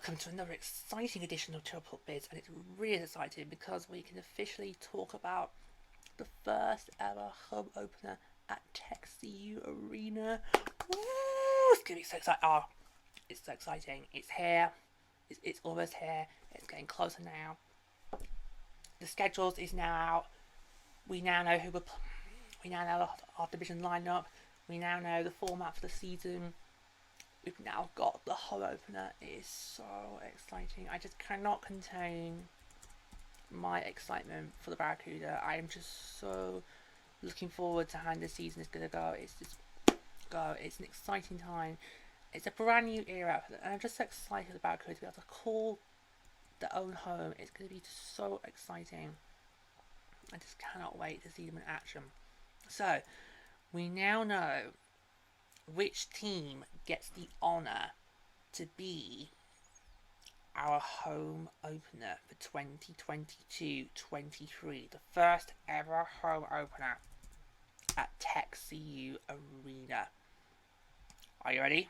welcome to another exciting edition of Tealreport Biz, and it's really exciting because we can officially talk about the first ever home opener at TechCU Arena. Woo! It's gonna be so exciting. Oh, it's so exciting. It's here. It's almost here. It's getting closer now. The schedules is now out. We now know we now know our division lineup. We now know the format for the season. We've now got the home opener. It is so exciting. I just cannot contain my excitement for the Barracuda. I am just so looking forward to how this season is going to go. It's an exciting time. It's a brand new era, and I'm just so excited for the Barracuda to be able to call their own home. It's going to be so exciting. I just cannot wait to see them in action. So, we now know which team gets the honour to be our home opener for 2022-23, the first ever home opener at TechCU Arena. Are you ready?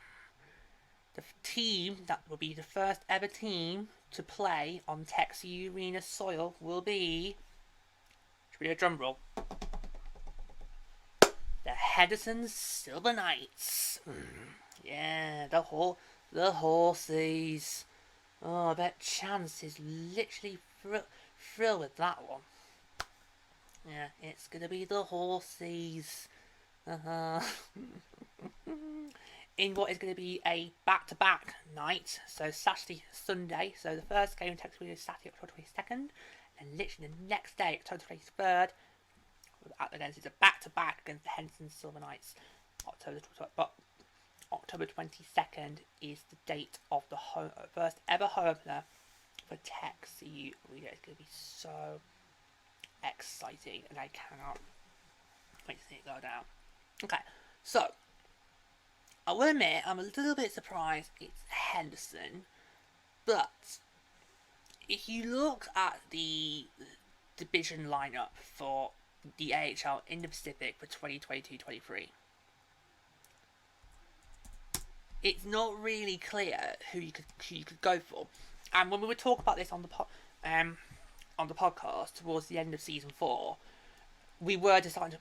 The team that will be the first ever team to play on TechCU Arena soil will be, should we do a drum roll? The Henderson Silver Knights. Yeah, the horsies. Oh, I bet Chance is literally thrilled with that one. Yeah, it's gonna be the horsies. In what is going to be a back-to-back night, so Saturday, Sunday. So the first game takes place Saturday, October 22nd, and literally the next day, October 23rd. Against it's a back-to-back against the Henderson Silver Knights. October 22nd is the date of the first ever home opener for TechCU Arena. It's going to be so exciting, and I cannot wait to see it go down. Okay, so I will admit I'm a little bit surprised it's Henderson, but if you look at the division lineup for the AHL in the Pacific for 2022-23, it's not really clear who you could go for. And when we would talk about this on the podcast towards the end of season 4, we were starting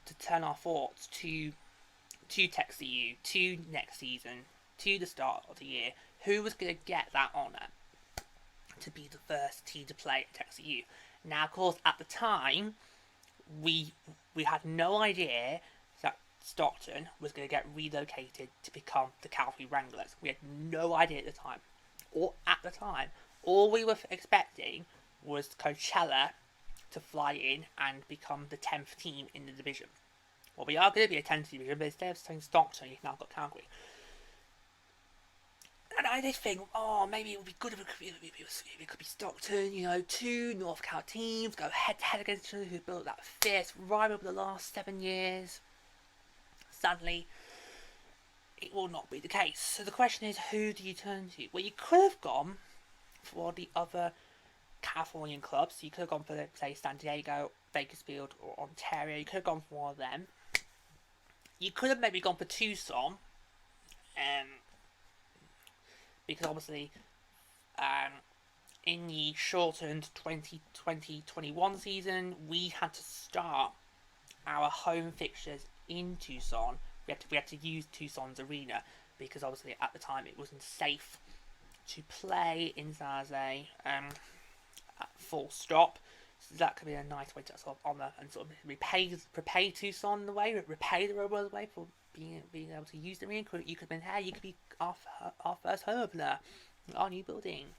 to turn our thoughts to TechCU, to next season, to the start of the year. Who was going to get that honour to be the first team to play at TechCU? Now, of course, at the time, we had no idea that Stockton was going to get relocated to become the Calgary Wranglers. We had no idea at the time. All we were expecting was Coachella to fly in and become the 10th team in the division. Well, we are going to be a 10th division, but instead of saying Stockton, you've now got Calgary. And I did think, maybe it would be good if it could be Stockton, two North Cal teams go head-to-head against each other who built that fierce rivalry over the last 7 years. Sadly, it will not be the case. So the question is, who do you turn to? Well, you could have gone for the other Californian clubs. You could have gone for, say, San Diego, Bakersfield, or Ontario. You could have gone for one of them. You could have maybe gone for Tucson, because obviously, in the shortened 2020-21 season, we had to start our home fixtures in Tucson. We had to use Tucson's arena because obviously at the time it wasn't safe to play in San Jose. Full stop. So that could be a nice way to sort of honour and sort of repay Tucson in the way, repay the Road Warriors way for being able to use the arena. You could have been here. You could be our first home opener, our new building.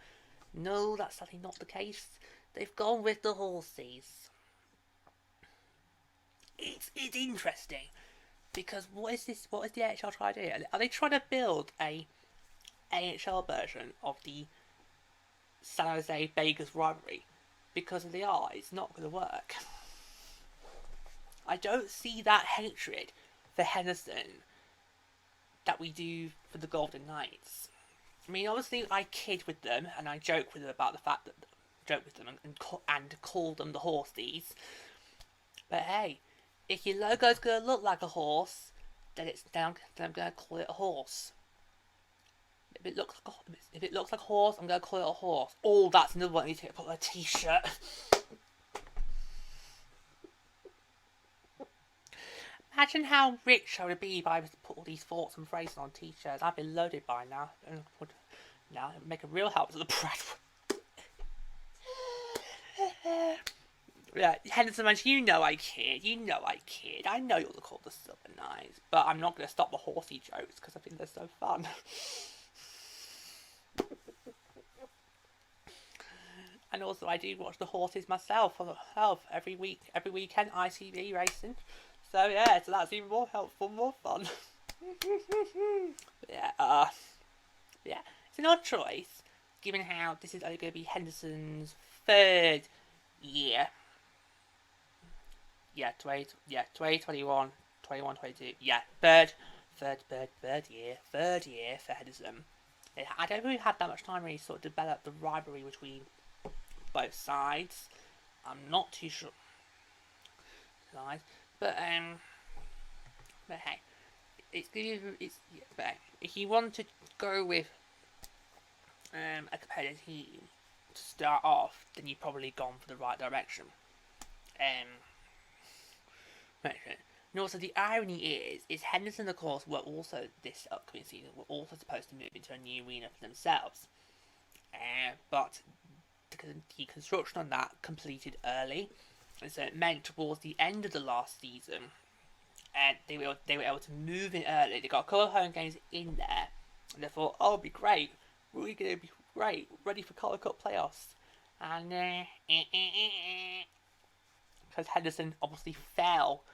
No, that's sadly not the case. They've gone with the horsies. It's interesting because what is the AHL trying to do? Are they trying to build a AHL version of the San Jose Vegas rivalry? Because if they are, it's not going to work. I don't see that hatred for Henderson that we do for the Golden Knights. I mean, obviously, I kid with them and I joke with them about the fact that and call them the horsies. But hey, if your logo's going to look like a horse, then I'm going to call it a horse. If it looks like a horse, I'm gonna call it a horse. Oh, that's another one I need to put on a t-shirt. Imagine how rich I would be if I was to put all these thoughts and phrases on t-shirts. I'd be loaded by now. And would now make a real help to the bread. Yeah, Henderson, man, you know I kid. I know you'll call the Southern Eyes, but I'm not going to stop the horsey jokes because I think they're so fun. And also, I do watch the horses myself every weekend, ITV racing. So yeah, so that's even more helpful, more fun. yeah, yeah, it's an odd choice, given how this is only going to be Henderson's third year. Yeah, 2021, 21, 22. Yeah, third year for Henderson. I don't really have that much time really sort of develop the rivalry between both sides. I'm not too sure. But hey, but if you want to go with a competitive team to start off, then you've probably gone for the right direction. And also the irony is Henderson, of course, were also this upcoming season were also supposed to move into a new arena for themselves, but the construction on that completed early, and so it meant towards the end of the last season, and they were able to move in early. They got a couple of home games in there, and they thought, oh, it'll be great. We're gonna be great, ready for Collar Cup playoffs, and because Henderson obviously fell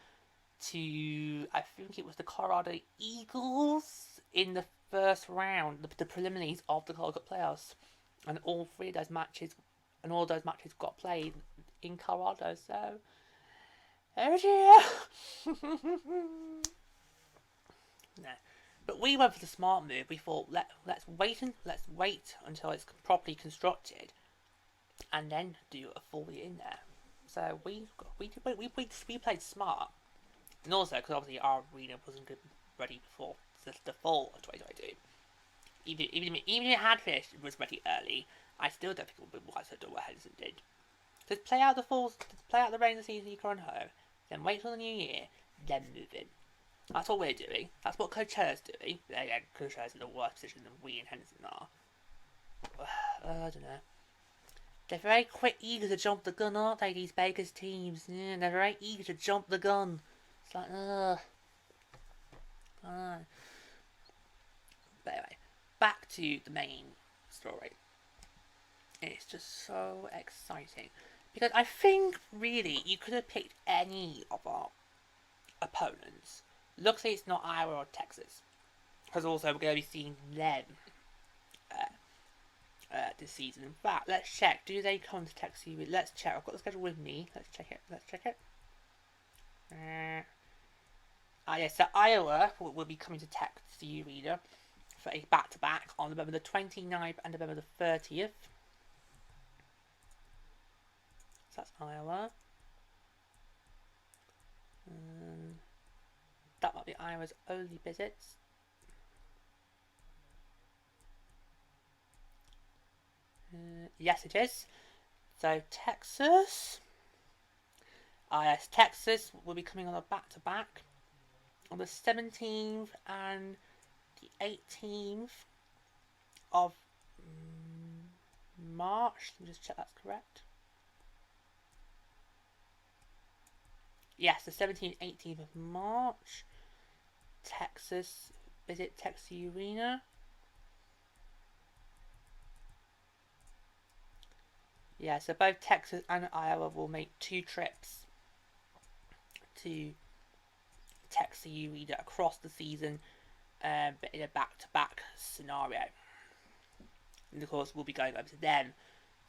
to, I think it was the Colorado Eagles in the first round, the preliminaries of the Colorado Cup playoffs, and all those matches got played in Colorado. So, oh dear. No, but we went for the smart move. We thought let's wait until it's properly constructed, and then do a full year in there. So we played smart. And also, because obviously our arena wasn't ready before the fall of 2022. Even if it had finished, it was ready early. I still don't think it would be wise to do what Henderson did. Just play out the rain of the season you current home, then wait till the new year, then move in. That's what we're doing. That's what Coachella's doing. Again, Coachella's in a worse position than we and Henderson are. I don't know. They're very eager to jump the gun, aren't they, these Bakers teams? Yeah, they're very eager to jump the gun. It's like, ugh. But anyway, back to the main story. It's just so exciting. Because I think, really, you could have picked any of our opponents. Luckily, it's not Iowa or Texas. Because also, we're going to be seeing them this season. In fact, let's check. Do they come to Texas? Let's check. I've got the schedule with me. Let's check it. Yes, so Iowa will be coming to Texas Arena for a back-to-back on November the 29th and November the 30th. So that's Iowa. That might be Iowa's only visits. Yes, it is. So Texas. Yes, Texas will be coming on a back-to-back on the 17th and the 18th of March. Let me just check that's correct. Yes, the 17th and 18th of March. Texas, visit Texas Arena. Yeah, so both Texas and Iowa will make 2 trips to Texas Arena across the season, but in a back-to-back scenario. And of course, we'll be going over to them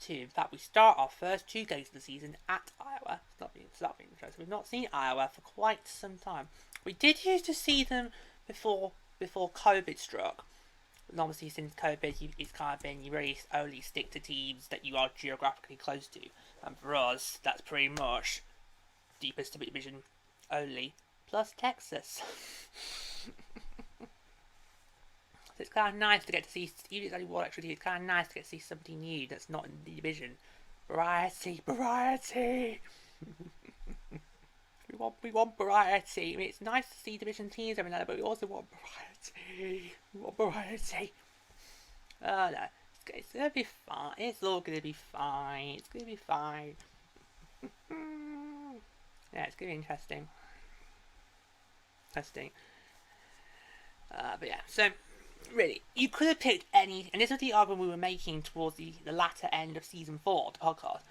too. In fact, we start our first 2 games of the season at Iowa. It's not being interesting. We've not seen Iowa for quite some time. We did used to see them before COVID struck. And obviously, since COVID, it's kind of been you really only stick to teams that you are geographically close to. And for us, that's pretty much deepest division only, plus Texas. it's kind of nice to get to see, even if it's only one extra team, it's kind of nice to get to see somebody new that's not in the division. Variety, variety. we want variety. I mean, it's nice to see division teams every now, but we also want variety. We want variety. Oh no, it's gonna be fine. It's all gonna be fine. It's gonna be fine. Yeah, it's gonna be interesting. But yeah, so really, you could have picked any, and this was the argument we were making towards the latter end of season 4 of the podcast.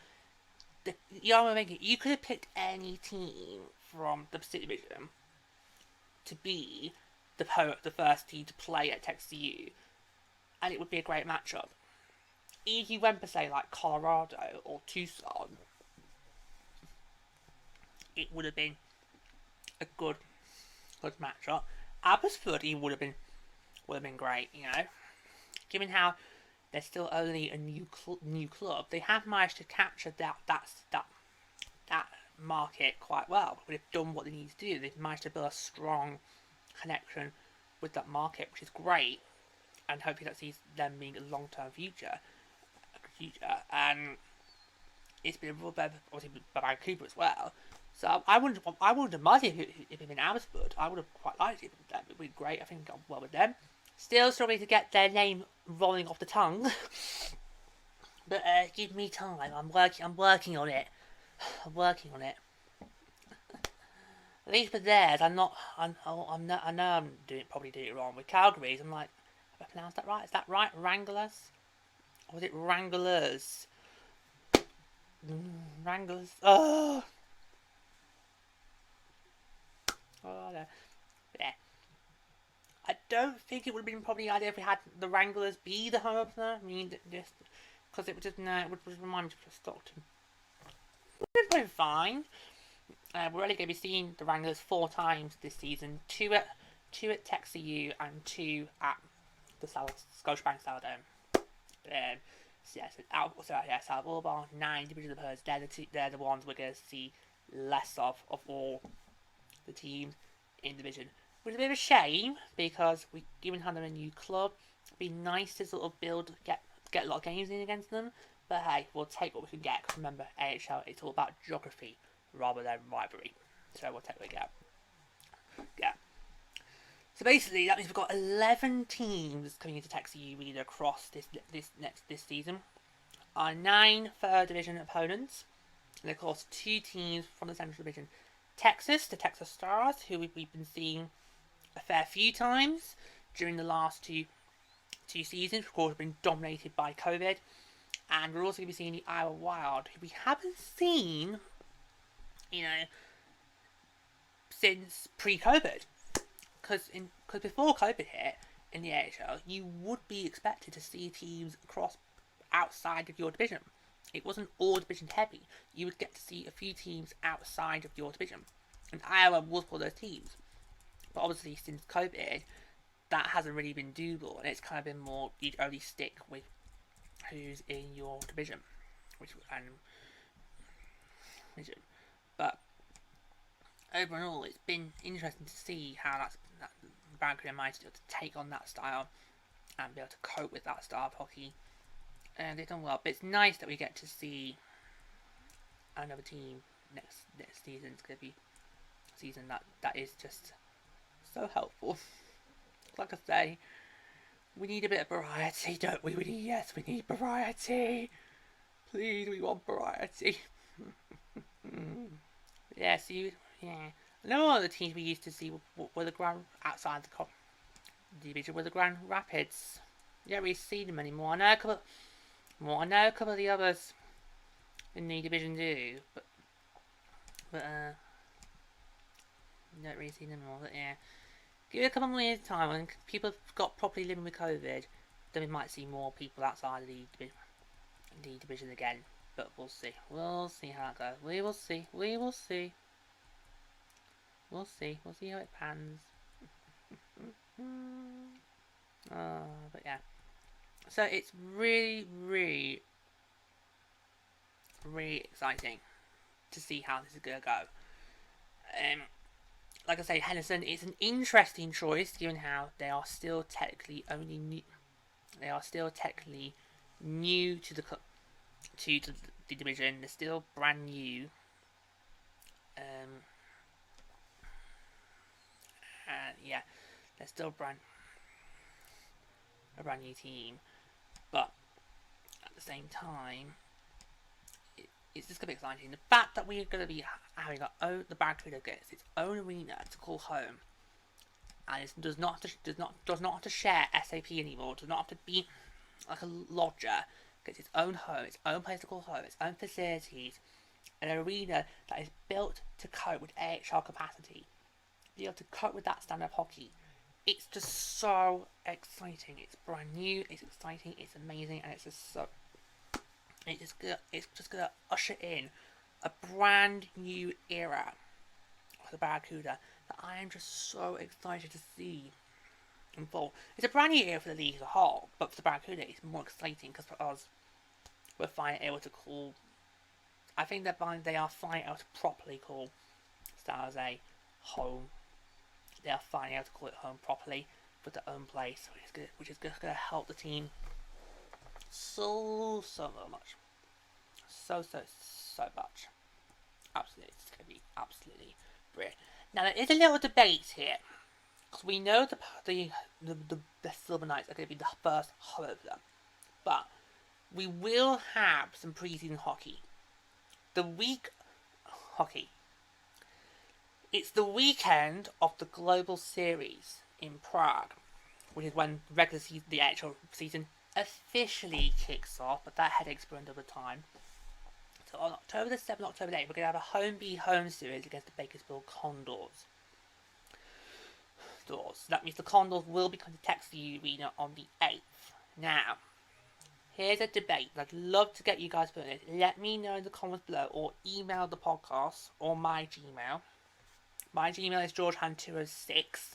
The argument we were making, you could have picked any team from the Pacific Division to be the first team to play at Texas U, and it would be a great matchup. If you went for, say, like Colorado or Tucson, it would have been a good matchup. Abbotsford would have been great, you know. Given how they're still only a new club, they have managed to capture that market quite well. They've done what they need to do. They've managed to build a strong connection with that market, which is great, and hopefully that sees them being a long-term future. And it's been a real better, obviously, by Barracuda as well. So I wouldn't have minded if it had been Abbotsford. I would have quite liked it. That would be great. I think it got well with them. Still struggling to get their name rolling off the tongue. But give me time. I'm working on it. At least with theirs, I know I'm probably doing it wrong. With Calgary's, I'm like, have I pronounced that right? Is that right? Wranglers? Or was it Wranglers? Wranglers. Oh, no. Yeah. I don't think it would have been probably the idea if we had the Wranglers be the home opener. I mean, just because it would just remind me of Stockton. It's been fine. We're only going to be seeing the Wranglers 4 times this season. 2 at Texas U and 2 at the Scotiabank Saladome. Out of all of our 9 division opponents, they're the ones we're going to see less of all the teams in the division. Which is a bit of a shame, because we given them a new club. It'd be nice to sort of get a lot of games in against them. But hey, we'll take what we can get. Because remember, AHL, it's all about geography rather than rivalry. So we'll take what we get. Yeah. So basically, that means we've got 11 teams coming into Texas U across this season. Our 9 third division opponents, and of course 2 teams from the Central Division. Texas, the Texas Stars, who we've been seeing a fair few times during the last two seasons, of course, have been dominated by COVID. And we're also going to be seeing the Iowa Wild, who we haven't seen, since pre-COVID. Because before COVID hit in the AHL, you would be expected to see teams across outside of your division. It wasn't all division heavy. You would get to see a few teams outside of your division. And Iowa was one of those teams. But obviously, since COVID, that hasn't really been doable. And it's kind of been more, you'd only stick with who's in your division. But overall, it's been interesting to see how that Barracuda managed to take on that style and be able to cope with that style of hockey. And they've done well. But it's nice that we get to see another team next season. It's going to be a season that is just so helpful. Like I say, we need a bit of variety, don't we? We need variety. Please, we want variety. Yeah, I know all the teams we used to see were the Grand outside the division were the Grand Rapids. You don't really see them anymore. I know a couple of the others in the division do, but you don't really see them anymore. But yeah, give it a couple more years' time when people have got properly living with COVID, then we might see more people outside of the division again. But we'll see. We'll see how it goes. We will see. We'll see how it pans. But yeah. So it's really, really, really exciting to see how this is going to go. like I say, Henderson is an interesting choice given how they are still technically only new. They are still technically new to the division. They're still brand new. And yeah, they're still a brand new team, but at the same time, it's just gonna be exciting. The fact that we're gonna be having the Barracuda gets its own arena to call home, and it does not have to share SAP anymore. Does not have to be like a lodger. Gets its own home, its own place to call home, its own facilities, an arena that is built to cope with AHL capacity, be able to cope with that standard hockey. It's just so exciting. It's brand new. It's exciting. It's amazing, and it's just gonna usher in a brand new era for the Barracuda that I am just so excited to see unfold. It's a brand new era for the league as a whole, but for the Barracuda, it's more exciting because for us, we're finally able to call. I think they are finally able to properly call San Jose home. They are finally able to call it home properly with their own place, which is going to help the team so much. So much. Absolutely, it's going to be absolutely brilliant. Now there is a little debate here, because we know the Silver Knights are going to be the first home opener, but we will have some preseason hockey. The week hockey. It's the weekend of the Global Series in Prague, which is when the actual season officially kicks off, but that headache's burned over time. So on October the 7th, October the 8th, we're going to have a home series against the Bakersfield Condors. So that means the Condors will be coming to Texas Arena on the 8th. Now, here's a debate. I'd love to get you guys put in it. Let me know in the comments below, or email the podcast, or my Gmail. My Gmail is georgehan206.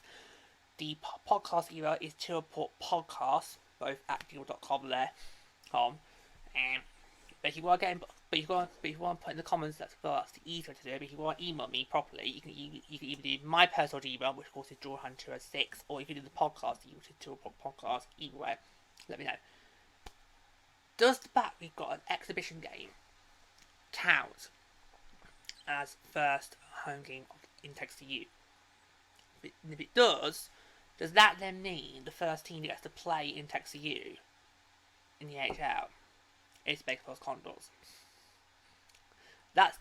The podcast email is tealreportpodcast, both at gmail.com there. But if you want to put in the comments, that's the easier to do. But if you want to email me properly, you can either do my personal email, which of course is georgehan206, or you can do the podcast email, which is tealreportpodcast. Either way, let me know. Does the fact we've got an exhibition game count as first home game in Texas U? If it does that then mean the first team that gets to play in Texas U in the AHL is Bakersfield Condors?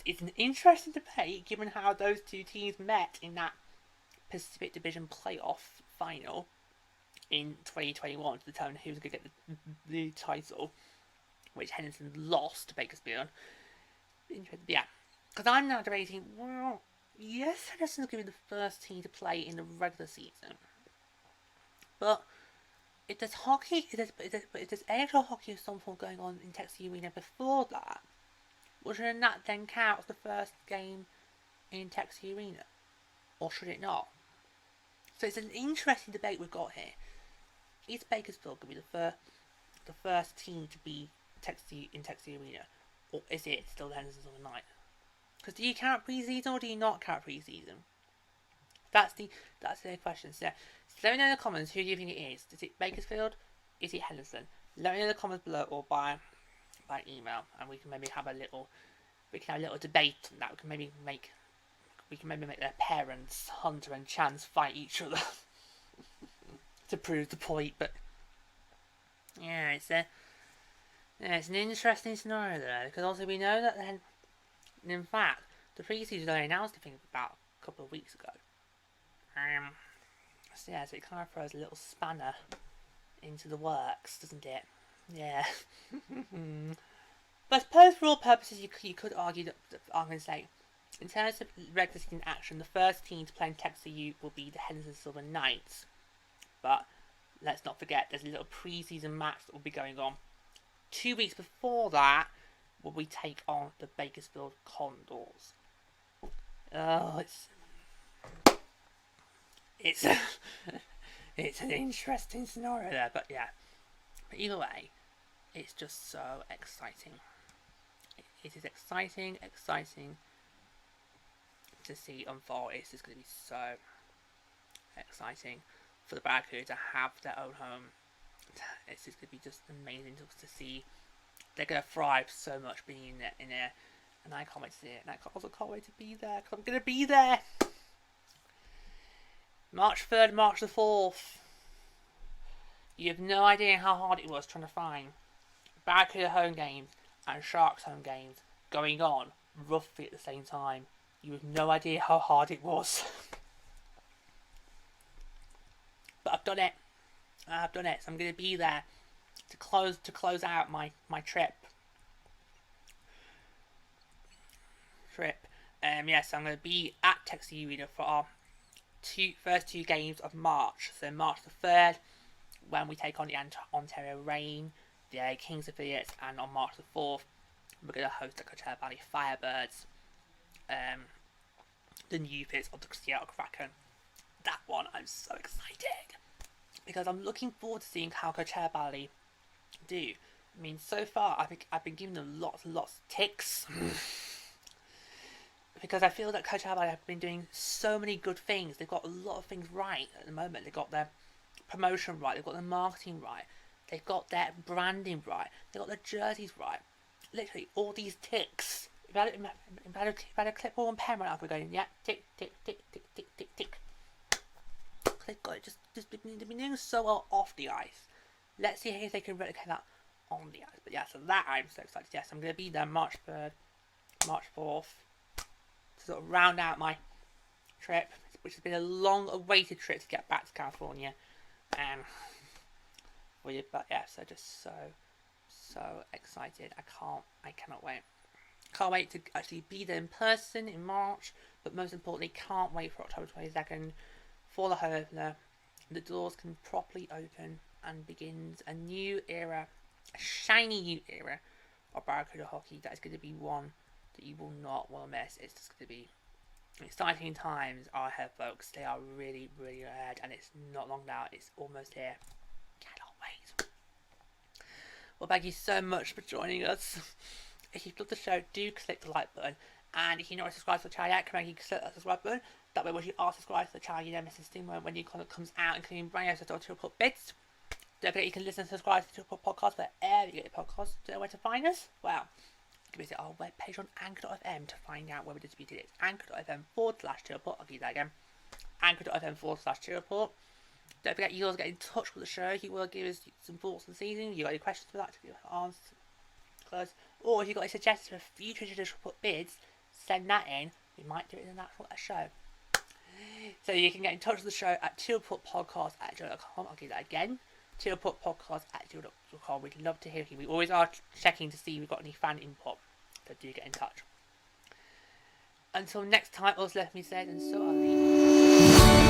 It's an interesting debate given how those two teams met in that Pacific Division playoff final in 2021 to determine who's going to get the title, which Henderson lost to Bakersfield. Yeah, because I'm now debating, well, yes, Henderson's going to be the first team to play in the regular season, but if there's AHL hockey of some form going on in Texas Arena before that, well, shouldn't that then count as the first game in Texas Arena? Or should it not? So it's an interesting debate we've got here. Is Bakersfield going to be the first team to be in Texas Arena? Or is it still the Hendersons on the night? Because do you count pre-season or do you not count pre-season? That's the question. So let me know in the comments who do you think it is. Is it Bakersfield? Is it Henderson? Let me know in the comments below or by email, and we can maybe have a little debate on that. We can maybe make their parents, Hunter and Chance, fight each other to prove the point. But yeah, it's an interesting scenario there, because also we know that then, in fact, the pre-season only announced, I think, about a couple of weeks ago. So it kind of throws a little spanner into the works, doesn't it? Yeah. But I suppose for all purposes, you could argue that I'm going to say, in terms of regular season action, the first team to play in Texas U will be the Henderson Silver Knights. But let's not forget, there's a little pre-season match that will be going on. 2 weeks before that, will we take on the Bakersfield Condors? Oh, it's an interesting scenario there, but yeah. But either way, it's just so exciting. It is exciting to see unfold. It's just going to be so exciting for the Barracuda to have their own home. It's just going to be just amazing to see. They're going to thrive so much being in there, and I can't wait to see it. And I also can't wait to be there, because I'm going to be there. March 3rd, March the 4th. You have no idea how hard it was trying to find Barracuda home games and Sharks home games going on roughly at the same time. You have no idea how hard it was. But I've done it. I've done it. So I'm going to be there to close out my trip. Yes, I'm going to be at Texas Arena for our first two games of March. So March the 3rd, when we take on the Ontario Reign, the Kings affiliates, and on March the 4th, we're going to host the Coachella Valley Firebirds, the new fits of the Seattle Kraken. That one, I'm so excited, because I'm looking forward to seeing how Coachella Valley do. I mean, so far, I've been giving them lots and lots of ticks. Because I feel that Coachella Valley have been doing so many good things. They've got a lot of things right at the moment. They've got their promotion right. They've got their marketing right. They've got their branding right. They've got their jerseys right. Literally, all these ticks. If I had a clipboard and pen right now, we're going, yeah, tick, tick, tick, tick, tick, tick, tick. They've got it just been doing so well off the ice. Let's see if they can replicate that on the ice. But yeah, so that I'm so excited. Yes, I'm going to be there March 3rd, March 4th. To sort of round out my trip, which has been a long-awaited trip to get back to California. But yeah, so just so excited. I cannot wait. Can't wait to actually be there in person in March, but most importantly, can't wait for October 22nd for the home opener. The doors can properly open and begins a new era, a shiny new era of Barracuda hockey that is going to be one that you will not want to miss. It's just going to be exciting times are ahead, folks. They are really, really ahead, and it's not long now. It's almost here. Cannot wait. Well, thank you so much for joining us. If you've loved the show, do click the like button. And if you're not subscribed to the channel yet, come on, you can click that subscribe button. That way, once you are subscribed to the channel, you don't miss a thing when new content comes out, including brand new episodes of Tealreport Bids. Don't forget you can listen and subscribe to the Tealreport podcast wherever you get your podcasts. Do you know where to find us? Well, you can visit our webpage on anchor.fm to find out where we distributed it. Anchor.fm/Tealreport. I'll give you that again. Anchor.fm/Tealreport. Don't forget you guys get in touch with the show. You will give us some thoughts on the season. You got any questions for that to give answers? Or if you've got any suggestions for future Tealreport bids, send that in. We might do it in an actual show. So you can get in touch with the show at tealreportpodcast@gmail.com. I'll give that again. tealreportpodcast@gmail.com. We'd love to hear from you. We always are checking to see if we've got any fan input. So do get in touch. Until next time, all's left me said, and so I'll leave.